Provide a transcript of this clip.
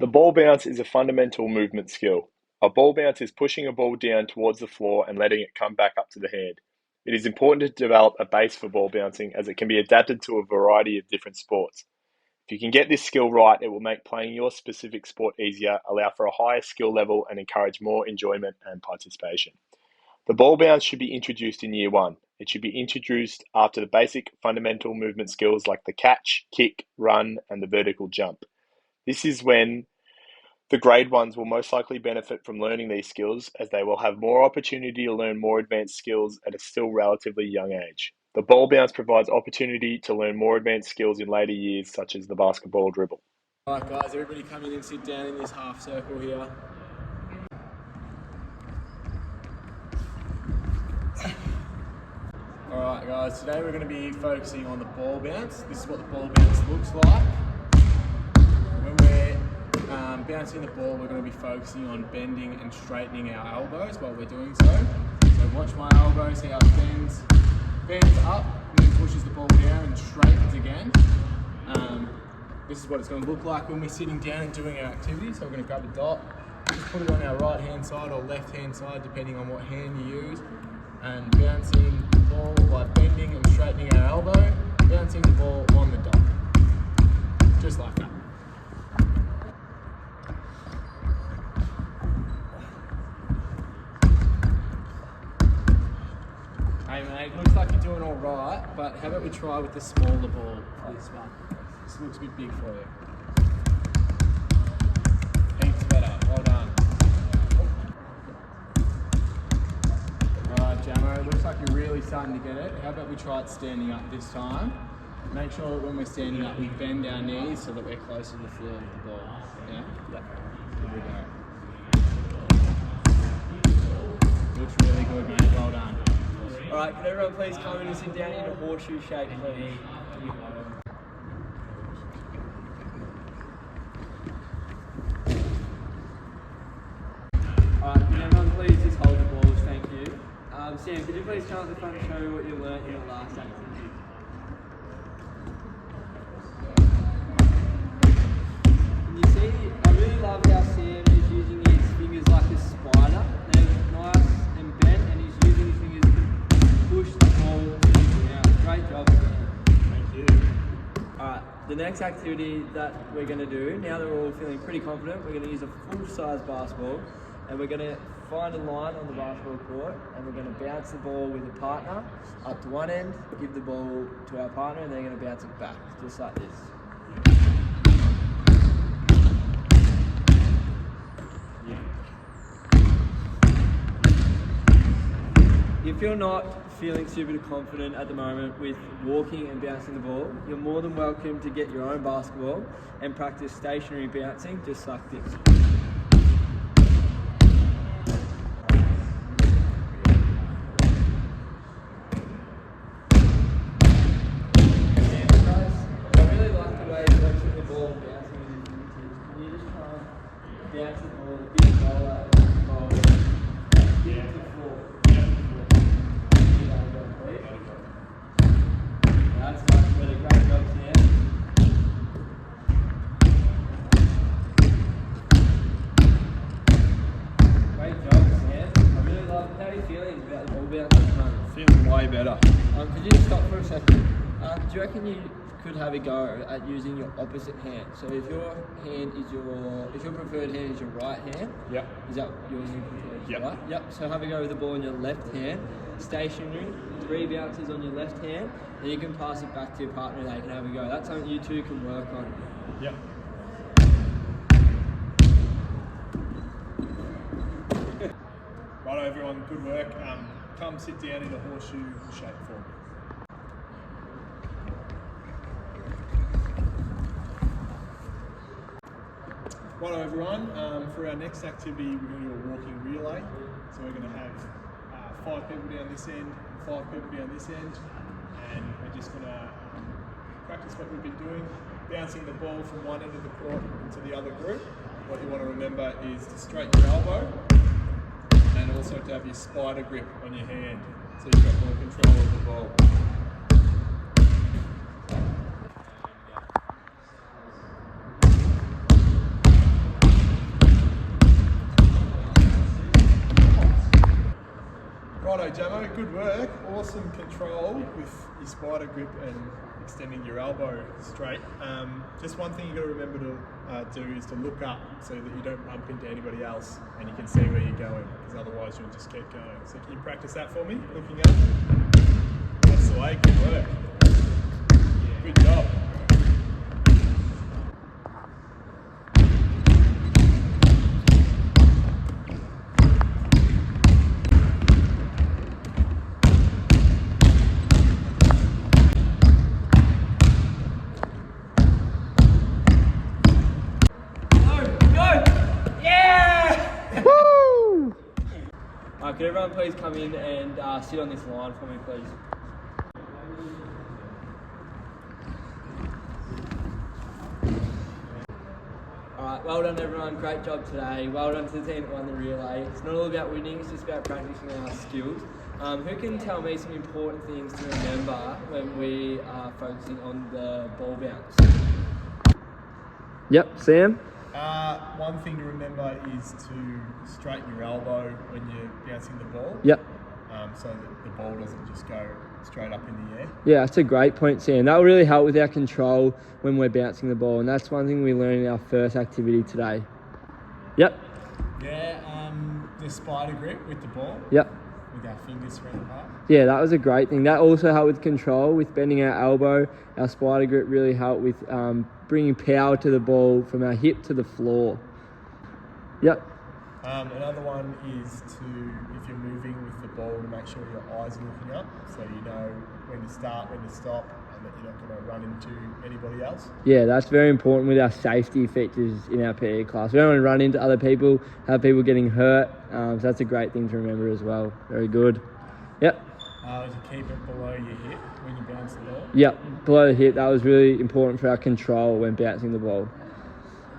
The ball bounce is a fundamental movement skill. A ball bounce is pushing a ball down towards the floor and letting it come back up to the hand. It is important to develop a base for ball bouncing as it can be adapted to a variety of different sports. If you can get this skill right, it will make playing your specific sport easier, allow for a higher skill level, and encourage more enjoyment and participation. The ball bounce should be introduced in year one. It should be introduced after the basic fundamental movement skills like the catch, kick, run, and the vertical jump. This is when the grade ones will most likely benefit from learning these skills as they will have more opportunity to learn more advanced skills at a still relatively young age. The ball bounce provides opportunity to learn more advanced skills in later years, such as the basketball dribble. Alright guys, everybody come in and sit down in this half circle here. Alright guys, today we're going to be focusing on the ball bounce. This is what the ball bounce looks like. When we're bouncing the ball, we're going to be focusing on bending and straightening our elbows while we're doing so. So watch my elbows, how it bends up and then pushes the ball down and straightens again. This is what it's going to look like when we're sitting down and doing our activity. So we're going to grab a dot, just put it on our right hand side or left hand side depending on what hand you use, and bouncing the ball by bending and straightening our elbow, bouncing the ball on the dot, just like that. Hey mate, looks like you're doing all right, but how about we try with the smaller ball for this one? This looks a bit big for you. Heaps better, well done. Alright Jamo, looks like you're really starting to get it. How about we try it standing up this time? Make sure that when we're standing up we bend our knees so that we're closer to the floor of the ball. Yeah? Yep. Here we go. Looks really good mate, well done. Alright, can everyone please come in and sit down in a horseshoe shape, please? Alright, can everyone please just hold the balls, thank you. Sam, could you please come up the front and show me what you learnt in the last activity? Can you see, I really love how Sam is using his fingers like a spider. They're nice and bent and he's using his fingers to push the ball out. Great job, Sam. Thank you. Alright, the next activity that we're going to do, now that we're all feeling pretty confident, we're going to use a full-size basketball and we're going to find a line on the basketball court and we're going to bounce the ball with a partner up to one end, give the ball to our partner and they're going to bounce it back, just like this. If you're not feeling super confident at the moment with walking and bouncing the ball, you're more than welcome to get your own basketball and practice stationary bouncing just like this. I really like the way you're watching the ball bouncing with your fingertips. Can you just try and bounce the ball, get the ball out of the ball, get it to the floor. That's much better. Great job, Sam. Great job, Sam. I really love it. How are you feeling about the ball bounce at the moment? Feeling way better. Could you just stop for a second? Do you reckon you could have a go at using your opposite hand? So if your preferred hand is your right hand, Yep. is that yours you prefer? Yep. Right? Yep. So have a go with the ball in your left hand, stationary, 3 bounces on your left hand, and you can pass it back to your partner and they can have a go. That's something you two can work on. Yep. Righto everyone, good work. Come sit down in a horseshoe shape for me. Righto everyone, for our next activity we're going to do a walking relay. So we're going to have 5 people down this end, 5 people down this end, and we're just going to practice what we've been doing, bouncing the ball from one end of the court into the other group. What you want to remember is to straighten your elbow and also to have your spider grip on your hand so you've got more control of the ball. Righto, Jamo, good work. Awesome control with your spider grip and extending your elbow straight. Just one thing you got to remember to do is to look up so that you don't bump into anybody else and you can see where you're going, because otherwise you'll just keep going. So can you practice that for me, looking up? That's the way, good work. Good job. Could everyone please come in and sit on this line for me, please? Alright, well done everyone, great job today. Well done to the team that won the relay. It's not all about winning, it's just about practicing our skills. Who can tell me some important things to remember when we are focusing on the ball bounce? Yep, Sam? One thing to remember is to straighten your elbow when you're bouncing the ball. Yep. So that the ball doesn't just go straight up in the air. Yeah, that's a great point, Sam. That will really help with our control when we're bouncing the ball, and that's one thing we learned in our first activity today. Yep. Yeah, the spider grip with the ball. Yep. With our fingers spread apart. Yeah, that was a great thing. That also helped with control, with bending our elbow. Our spider grip really helped with bringing power to the ball from our hip to the floor. Yep. Another one is if you're moving with the ball, to make sure your eyes are looking up, so you know when to start, when to stop, and that you're not going to run into anybody else. Yeah, that's very important with our safety features in our PE class. We don't want to run into other people, have people getting hurt, so that's a great thing to remember as well. Very good. Yep. To keep it below your hip when you bounce the ball. Yep, below the hip, that was really important for our control when bouncing the ball.